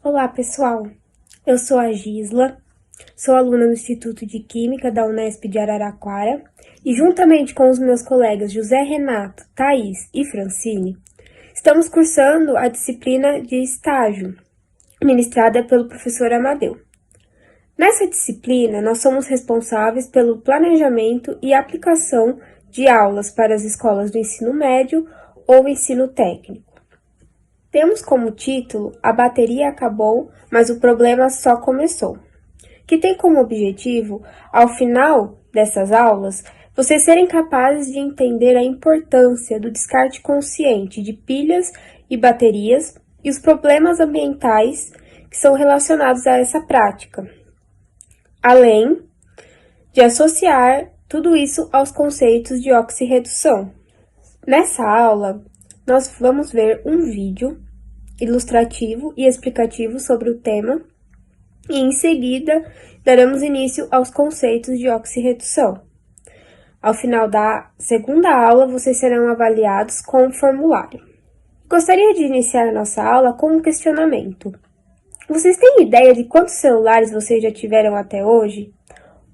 Olá, pessoal. Eu sou a Gisla, sou aluna do Instituto de Química da Unesp de Araraquara e, juntamente com os meus colegas José Renato, Thaís e Francine, estamos cursando a disciplina de estágio, ministrada pelo professor Amadeu. Nessa disciplina, nós somos responsáveis pelo planejamento e aplicação de aulas para as escolas do ensino médio ou ensino técnico. Temos como título A Bateria Acabou, mas o Problema Só Começou, que tem como objetivo, ao final dessas aulas, vocês serem capazes de entender a importância do descarte consciente de pilhas e baterias e os problemas ambientais que são relacionados a essa prática, além de associar tudo isso aos conceitos de oxirredução. Nessa aula, nós vamos ver um vídeo ilustrativo e explicativo sobre o tema e, em seguida, daremos início aos conceitos de oxirredução. Ao final da segunda aula, vocês serão avaliados com um formulário. Gostaria de iniciar a nossa aula com um questionamento. Vocês têm ideia de quantos celulares vocês já tiveram até hoje?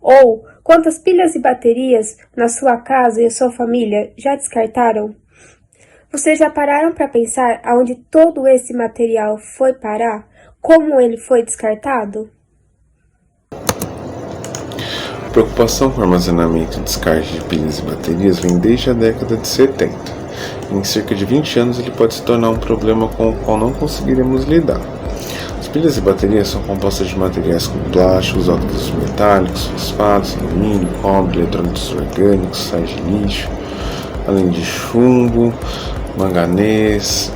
Ou quantas pilhas e baterias na sua casa e a sua família já descartaram? Vocês já pararam para pensar aonde todo esse material foi parar? Como ele foi descartado? A preocupação com o armazenamento e descarte de pilhas e baterias vem desde a década de 70. Em cerca de 20 anos ele pode se tornar um problema com o qual não conseguiremos lidar. As pilhas e baterias são compostas de materiais como plásticos, óxidos metálicos, fosfatos, alumínio, cobre, eletrônicos orgânicos, sais de lixo, além de chumbo, manganês,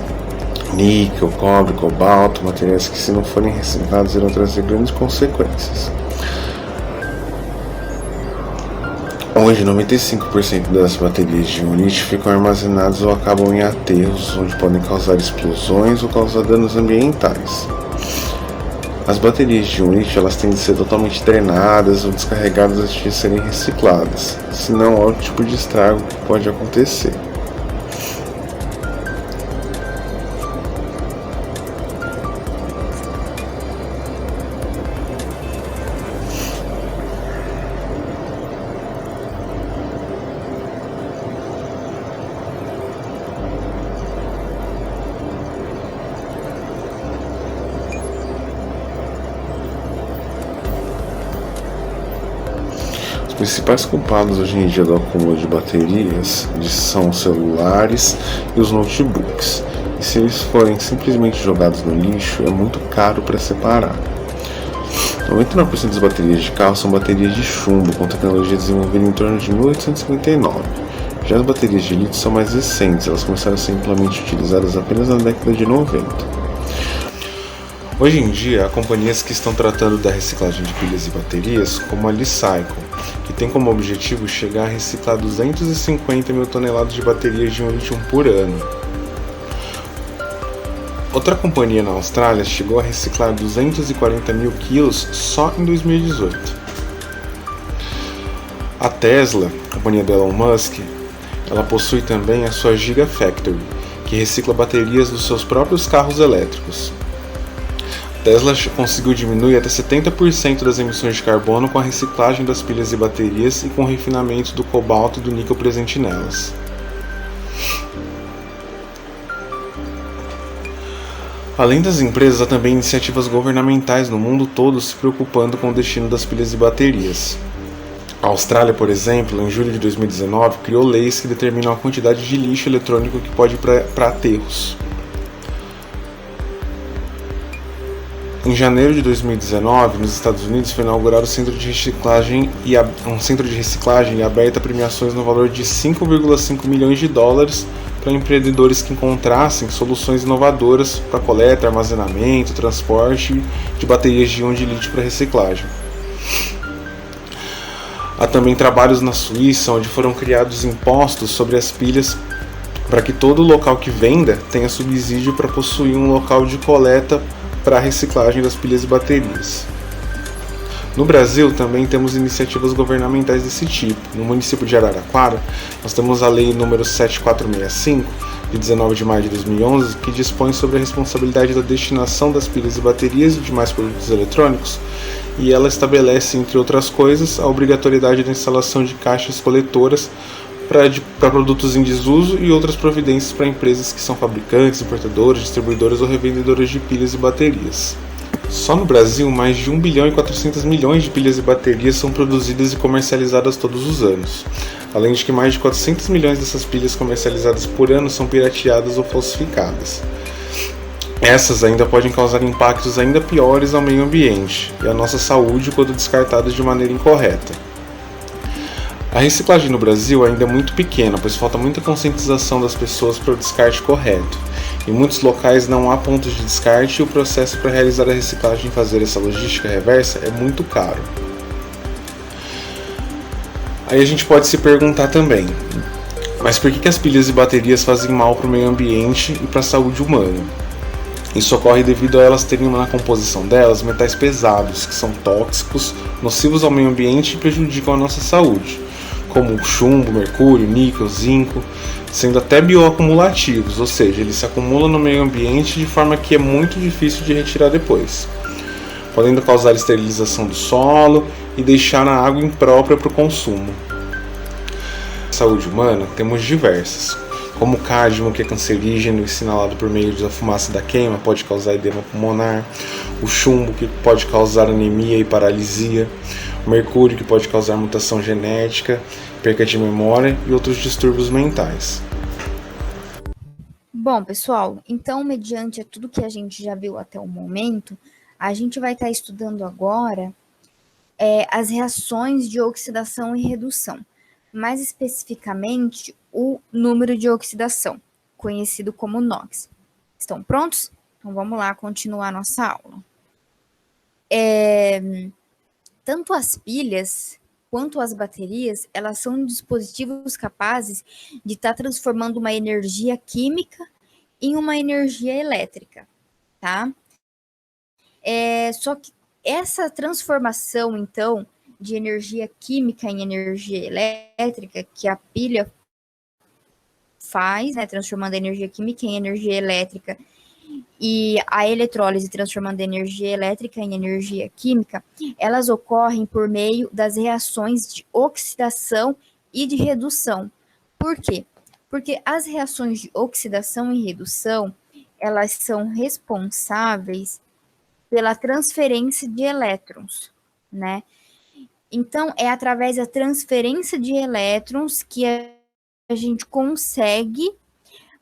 níquel, cobre, cobalto, materiais que, se não forem reciclados, irão trazer grandes consequências. Hoje, 95% das baterias de um lixo ficam armazenadas ou acabam em aterros, onde podem causar explosões ou causar danos ambientais. As baterias de um lixo elas têm de ser totalmente drenadas ou descarregadas antes de serem recicladas, senão há outro tipo de estrago que pode acontecer. Os principais culpados hoje em dia do acúmulo de baterias são os celulares e os notebooks, e se eles forem simplesmente jogados no lixo, é muito caro para separar. 99% das baterias de carro são baterias de chumbo, com tecnologia desenvolvida em torno de 1859. Já as baterias de lítio são mais recentes, elas começaram a ser amplamente utilizadas apenas na década de 90. Hoje em dia, há companhias que estão tratando da reciclagem de pilhas e baterias como a Li-Cycle, que tem como objetivo chegar a reciclar 250 mil toneladas de baterias de lítio por ano. Outra companhia na Austrália chegou a reciclar 240 mil quilos só em 2018. A Tesla, a companhia do Elon Musk, ela possui também a sua Gigafactory, que recicla baterias dos seus próprios carros elétricos. Tesla conseguiu diminuir até 70% das emissões de carbono com a reciclagem das pilhas e baterias e com o refinamento do cobalto e do níquel presente nelas. Além das empresas, há também iniciativas governamentais no mundo todo se preocupando com o destino das pilhas e baterias. A Austrália, por exemplo, em julho de 2019, criou leis que determinam a quantidade de lixo eletrônico que pode ir para aterros. Em janeiro de 2019, nos Estados Unidos, foi inaugurado um centro de reciclagem e aberto a premiações no valor de 5,5 milhões de dólares para empreendedores que encontrassem soluções inovadoras para coleta, armazenamento, transporte de baterias de íon de lítio para reciclagem. Há também trabalhos na Suíça, onde foram criados impostos sobre as pilhas para que todo local que venda tenha subsídio para possuir um local de coleta para a reciclagem das pilhas e baterias. No Brasil, também temos iniciativas governamentais desse tipo. No município de Araraquara, nós temos a Lei nº 7465, de 19 de maio de 2011, que dispõe sobre a responsabilidade da destinação das pilhas e baterias e demais produtos eletrônicos, e ela estabelece, entre outras coisas, a obrigatoriedade da instalação de caixas coletoras para produtos em desuso e outras providências para empresas que são fabricantes, importadoras, distribuidoras ou revendedoras de pilhas e baterias. Só no Brasil, mais de 1 bilhão e 400 milhões de pilhas e baterias são produzidas e comercializadas todos os anos, além de que mais de 400 milhões dessas pilhas comercializadas por ano são pirateadas ou falsificadas. Essas ainda podem causar impactos ainda piores ao meio ambiente e à nossa saúde quando descartadas de maneira incorreta. A reciclagem no Brasil ainda é muito pequena, pois falta muita conscientização das pessoas para o descarte correto. Em muitos locais não há pontos de descarte e o processo para realizar a reciclagem e fazer essa logística reversa é muito caro. Aí a gente pode se perguntar também, mas por que as pilhas e baterias fazem mal para o meio ambiente e para a saúde humana? Isso ocorre devido a elas terem na composição delas metais pesados, que são tóxicos, nocivos ao meio ambiente e prejudicam a nossa saúde, como o chumbo, mercúrio, níquel, zinco, sendo até bioacumulativos, ou seja, eles se acumulam no meio ambiente de forma que é muito difícil de retirar depois, podendo causar esterilização do solo e deixar a água imprópria para o consumo. Na saúde humana, temos diversas, como o cádmio, que é cancerígeno e sinalado por meio da fumaça da queima, pode causar edema pulmonar, o chumbo, que pode causar anemia e paralisia, o mercúrio, que pode causar mutação genética, perca de memória e outros distúrbios mentais. Bom, pessoal, então, mediante tudo que a gente já viu até o momento, a gente vai estar estudando agora as reações de oxidação e redução, mais especificamente o número de oxidação, conhecido como NOx. Estão prontos? Então vamos lá continuar a nossa aula. Tanto as pilhas quanto as baterias, elas são dispositivos capazes de estar transformando uma energia química em uma energia elétrica, tá? Só que essa transformação, então, de energia química em energia elétrica, que a pilha faz, né, transformando a energia química em energia elétrica, e a eletrólise transformando a energia elétrica em energia química, elas ocorrem por meio das reações de oxidação e de redução. Por quê? Porque as reações de oxidação e redução, elas são responsáveis pela transferência de elétrons, né? Então, é através da transferência de elétrons que a gente consegue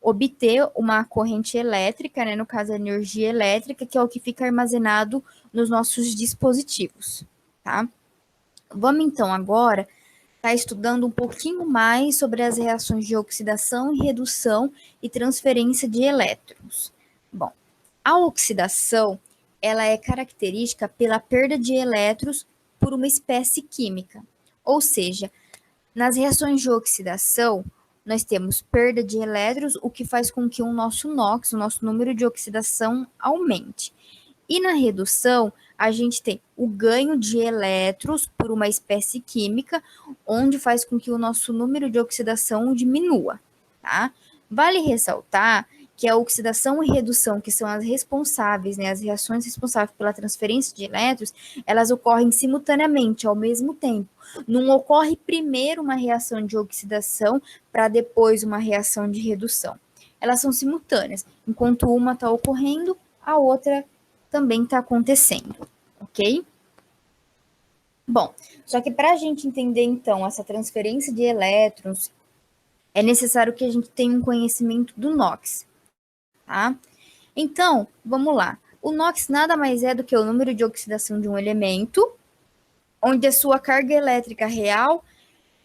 obter uma corrente elétrica, né, no caso a energia elétrica, que é o que fica armazenado nos nossos dispositivos, tá? Vamos então agora estar estudando um pouquinho mais sobre as reações de oxidação e redução e transferência de elétrons. Bom, a oxidação, ela é característica pela perda de elétrons por uma espécie química, ou seja, nas reações de oxidação, nós temos perda de elétrons, o que faz com que o nosso NOx, o nosso número de oxidação, aumente. E na redução, a gente tem o ganho de elétrons por uma espécie química, onde faz com que o nosso número de oxidação diminua, tá? Vale ressaltar que a oxidação e redução, que são as responsáveis, né, as reações responsáveis pela transferência de elétrons, elas ocorrem simultaneamente, ao mesmo tempo. Não ocorre primeiro uma reação de oxidação para depois uma reação de redução. Elas são simultâneas. Enquanto uma está ocorrendo, a outra também está acontecendo, ok? Bom, só que para a gente entender, então, essa transferência de elétrons, é necessário que a gente tenha um conhecimento do NOx, tá? Então, vamos lá. O NOx nada mais é do que o número de oxidação de um elemento, onde a sua carga elétrica real,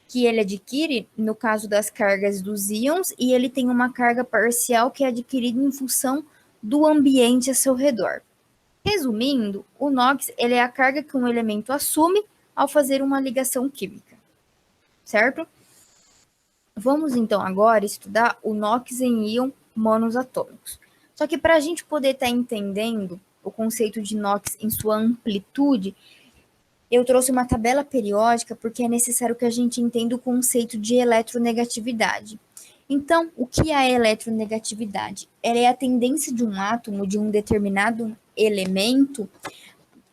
que ele adquire, no caso das cargas dos íons, e ele tem uma carga parcial que é adquirida em função do ambiente a seu redor. Resumindo, o NOx ele é a carga que um elemento assume ao fazer uma ligação química, certo? Vamos então agora estudar o NOx em íon monoatômicos. Só que para a gente poder estar entendendo o conceito de NOx em sua amplitude, Eu trouxe uma tabela periódica porque é necessário que a gente entenda o conceito de eletronegatividade. Então, o que é a eletronegatividade? Ela é a tendência de um átomo de um determinado elemento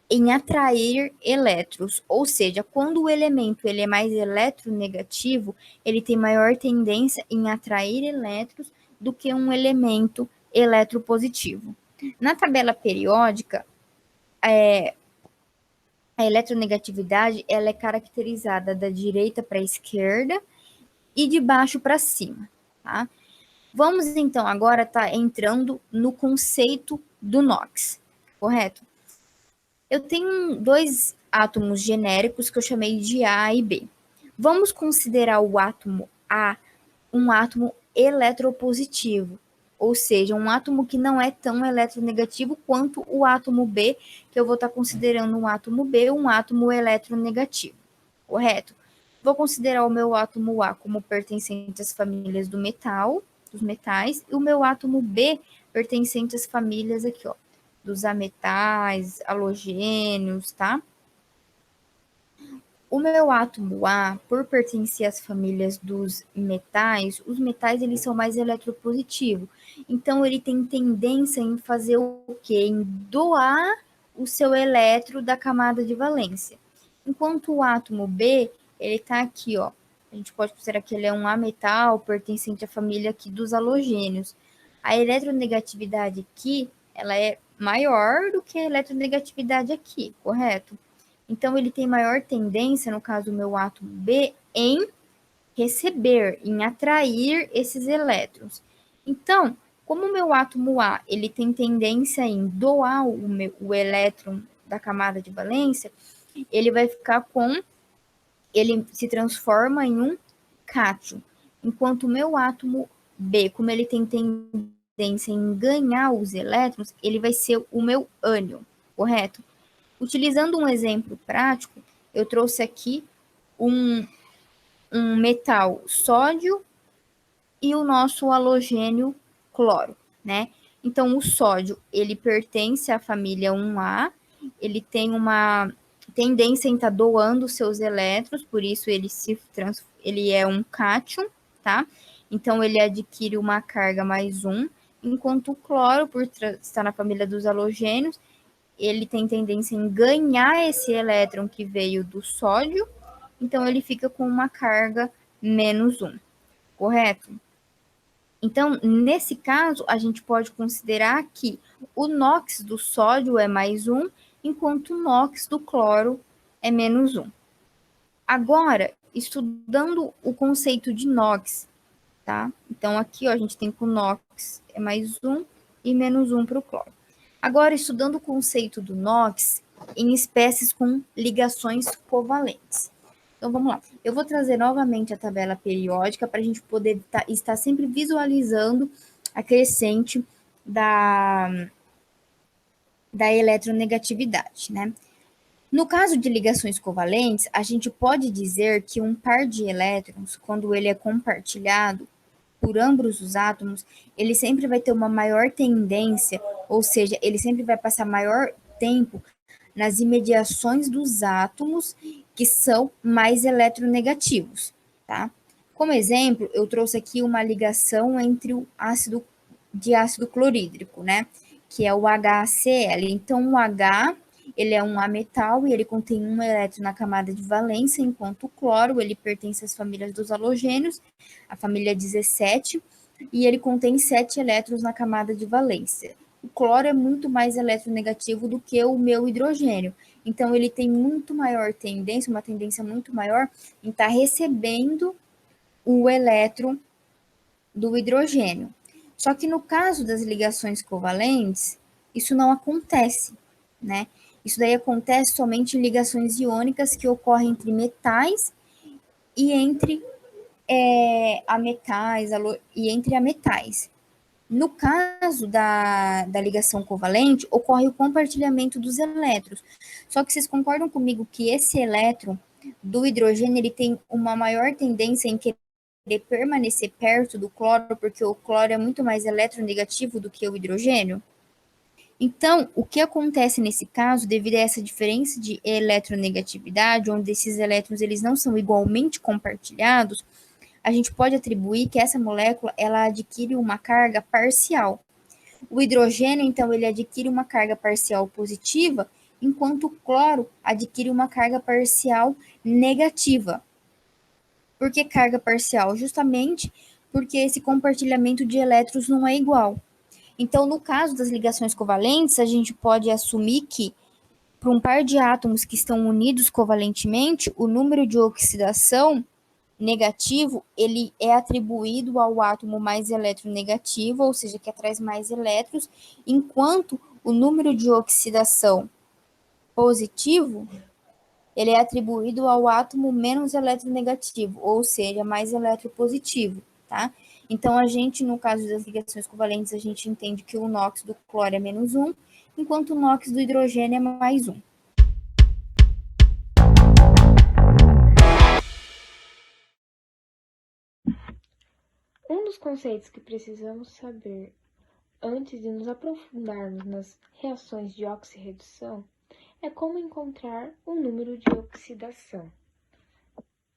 em atrair elétrons, ou seja, quando o elemento ele é mais eletronegativo, ele tem maior tendência em atrair elétrons do que um elemento eletropositivo. Na tabela periódica, a eletronegatividade ela é caracterizada da direita para a esquerda e de baixo para cima, tá? Vamos então agora estar entrando no conceito do NOx, correto? Eu tenho dois átomos genéricos que eu chamei de A e B. Vamos considerar o átomo A um átomo eletropositivo, ou seja, um átomo que não é tão eletronegativo quanto o átomo B, que eu vou estar considerando o átomo B um átomo eletronegativo, correto? Vou considerar o meu átomo A como pertencente às famílias do metal, dos metais, e o meu átomo B pertencente às famílias aqui, ó, dos ametais, halogênios, tá? O meu átomo A, por pertencer às famílias dos metais, os metais eles são mais eletropositivos. Então ele tem tendência em fazer o quê? Em doar o seu elétron da camada de valência. Enquanto o átomo B, ele está aqui, ó. A gente pode considerar que ele é um ametal pertencente à família aqui dos halogênios. A eletronegatividade aqui, ela é maior do que a eletronegatividade aqui, correto? Então, ele tem maior tendência, no caso do meu átomo B, em receber, em atrair esses elétrons. Então, como o meu átomo A ele tem tendência em doar o elétron da camada de valência, ele vai ficar com, ele se transforma em um cátion. Enquanto o meu átomo B, como ele tem tendência em ganhar os elétrons, ele vai ser o meu ânion, correto? Utilizando um exemplo prático, eu trouxe aqui um metal sódio e o nosso halogênio cloro, né? Então, o sódio, ele pertence à família 1A, ele tem uma tendência em estar doando seus elétrons, por isso ele é um cátion, tá? Então, ele adquire uma carga mais um, enquanto o cloro, por estar na família dos halogênios, ele tem tendência em ganhar esse elétron que veio do sódio, então ele fica com uma carga menos um, correto? Então, nesse caso, a gente pode considerar que o NOx do sódio é mais um, enquanto o NOx do cloro é menos um. Agora, estudando o conceito de NOx, tá? Então, aqui ó, a gente tem que o NOx é mais um e menos um para o cloro. Agora, estudando o conceito do NOx em espécies com ligações covalentes. Então, vamos lá. Eu vou trazer novamente a tabela periódica para a gente poder estar sempre visualizando a crescente da eletronegatividade, né? No caso de ligações covalentes, a gente pode dizer que um par de elétrons, quando ele é compartilhado por ambos os átomos, ele sempre vai ter uma maior tendência, ou seja, ele sempre vai passar maior tempo nas imediações dos átomos que são mais eletronegativos, tá? Como exemplo, eu trouxe aqui uma ligação entre o ácido clorídrico, né? Que é o HCl. Então, o H, ele é um ametal e ele contém um elétron na camada de valência, enquanto o cloro, ele pertence às famílias dos halogênios, a família 17, e ele contém 7 elétrons na camada de valência. O cloro é muito mais eletronegativo do que o meu hidrogênio. Então, ele tem muito maior tendência, uma tendência muito maior em estar recebendo o elétron do hidrogênio. Só que no caso das ligações covalentes, isso não acontece, né? Isso daí acontece somente em ligações iônicas que ocorrem entre metais e entre ametais. No caso da ligação covalente, ocorre o compartilhamento dos elétrons. Só que vocês concordam comigo que esse elétron do hidrogênio ele tem uma maior tendência em querer permanecer perto do cloro, porque o cloro é muito mais eletronegativo do que o hidrogênio? Então, o que acontece nesse caso, devido a essa diferença de eletronegatividade, onde esses elétrons eles não são igualmente compartilhados, a gente pode atribuir que essa molécula ela adquire uma carga parcial. O hidrogênio, então, ele adquire uma carga parcial positiva, enquanto o cloro adquire uma carga parcial negativa. Por que carga parcial? Justamente porque esse compartilhamento de elétrons não é igual. Então, no caso das ligações covalentes, a gente pode assumir que, para um par de átomos que estão unidos covalentemente, o número de oxidação negativo, ele é atribuído ao átomo mais eletronegativo, ou seja, que traz mais elétrons, enquanto o número de oxidação positivo, ele é atribuído ao átomo menos eletronegativo, ou seja, mais eletropositivo, tá? Então, a gente, no caso das ligações covalentes, a gente entende que o NOx do cloro é menos 1, enquanto o NOx do hidrogênio é mais 1. Um dos conceitos que precisamos saber antes de nos aprofundarmos nas reações de oxirredução é como encontrar o número de oxidação.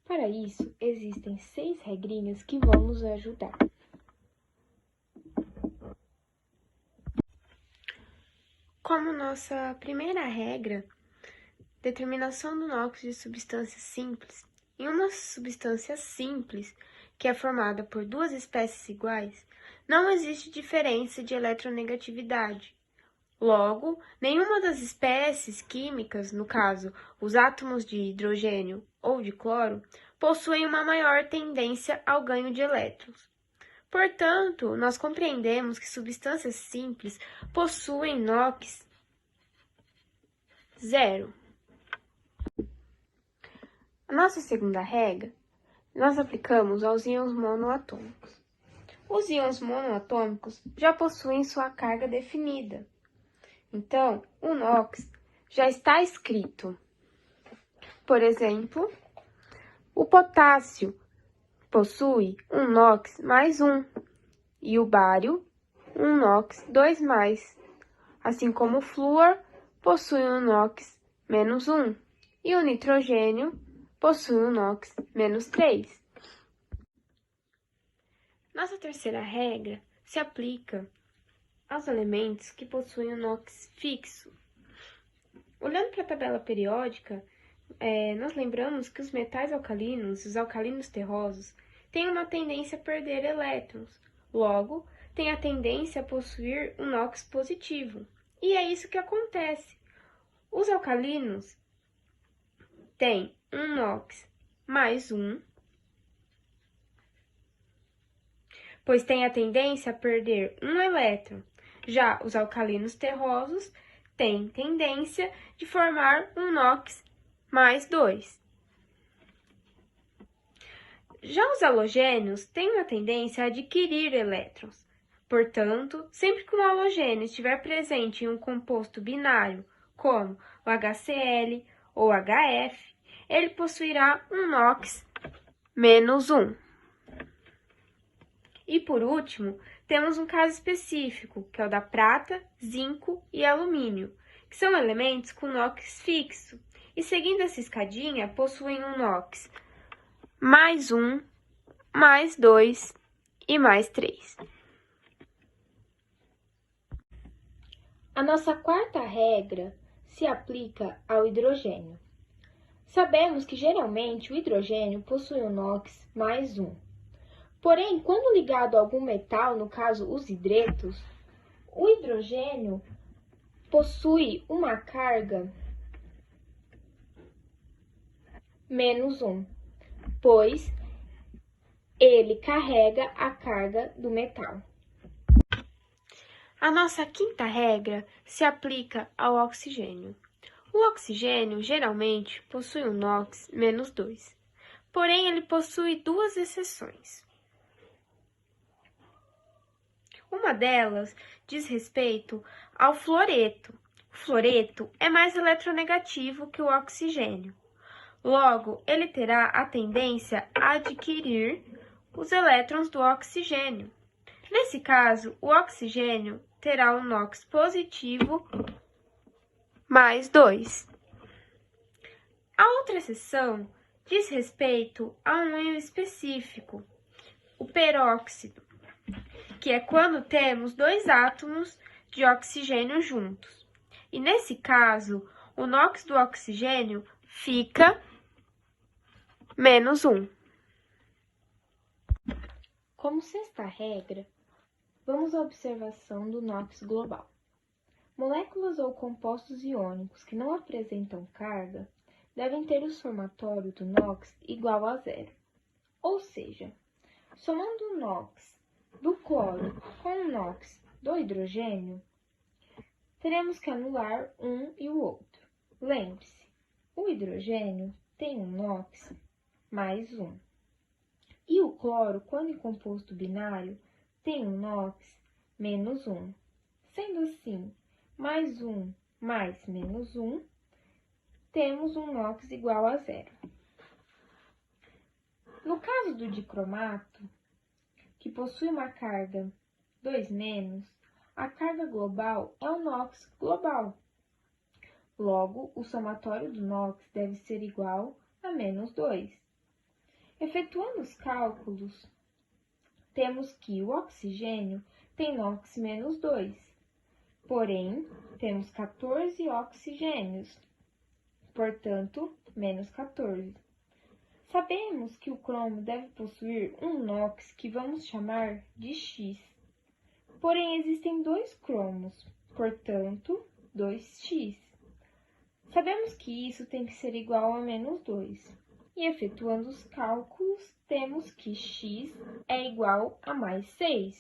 Para isso, existem 6 regrinhas que vão nos ajudar. Como nossa primeira regra, determinação do NOx de substância simples. Em uma substância simples, que é formada por duas espécies iguais, não existe diferença de eletronegatividade. Logo, nenhuma das espécies químicas, no caso, os átomos de hidrogênio ou de cloro, possuem uma maior tendência ao ganho de elétrons. Portanto, nós compreendemos que substâncias simples possuem NOx zero. A nossa segunda regra, nós aplicamos aos íons monoatômicos. Os íons monoatômicos já possuem sua carga definida. Então, o NOx já está escrito. Por exemplo, o potássio possui um NOx mais 1 e o bário um NOx 2+, assim como o flúor possui um NOx menos 1 e o nitrogênio possui um NOx menos 3. Nossa terceira regra se aplica aos elementos que possuem um NOx fixo. Olhando para a tabela periódica, nós lembramos que os metais alcalinos e os alcalinos terrosos têm uma tendência a perder elétrons, logo, têm a tendência a possuir um NOx positivo. E é isso que acontece. Os alcalinos têm um NOx mais 1, pois têm a tendência a perder um elétron. Já os alcalinos terrosos têm tendência de formar um NOx mais 2. Já os halogênios têm uma tendência a adquirir elétrons. Portanto, sempre que um halogênio estiver presente em um composto binário, como o HCl ou HF, ele possuirá um NOx menos 1. E por último, temos um caso específico, que é o da prata, zinco e alumínio, que são elementos com NOx fixo, e seguindo essa escadinha, possuem um NOx mais 1, mais 2 e mais 3. A nossa quarta regra se aplica ao hidrogênio. Sabemos que geralmente o hidrogênio possui um NOx mais 1. Porém, quando ligado a algum metal, no caso os hidretos, o hidrogênio possui uma carga menos 1, pois ele carrega a carga do metal. A nossa quinta regra se aplica ao oxigênio. O oxigênio geralmente possui um NOx menos 2, porém ele possui duas exceções. Uma delas diz respeito ao fluoreto. O fluoreto é mais eletronegativo que o oxigênio. Logo, ele terá a tendência a adquirir os elétrons do oxigênio. Nesse caso, o oxigênio terá um NOx positivo mais 2. A outra seção diz respeito a um íon específico, o peróxido, que é quando temos dois átomos de oxigênio juntos. E nesse caso, o NOx do oxigênio fica -1. Como sexta regra, vamos à observação do NOx global. Moléculas ou compostos iônicos que não apresentam carga devem ter o somatório do NOx igual a 0. Ou seja, somando o NOx do cloro com o NOx do hidrogênio, teremos que anular um e o outro. Lembre-se, o hidrogênio tem um NOx mais 1. E o cloro, quando em composto binário, tem um NOx menos 1. Sendo assim, mais 1 mais menos 1, temos um NOx igual a 0. No caso do dicromato, que possui uma carga 2-, a carga global é o NOx global. Logo, o somatório do NOx deve ser igual a -2. Efetuando os cálculos, temos que o oxigênio tem NOx -2, porém, temos 14 oxigênios, portanto, -14. Sabemos que o cromo deve possuir um NOx que vamos chamar de X. Porém, existem dois cromos, portanto, 2x. Sabemos que isso tem que ser igual a -2. E efetuando os cálculos, temos que x é igual a mais 6.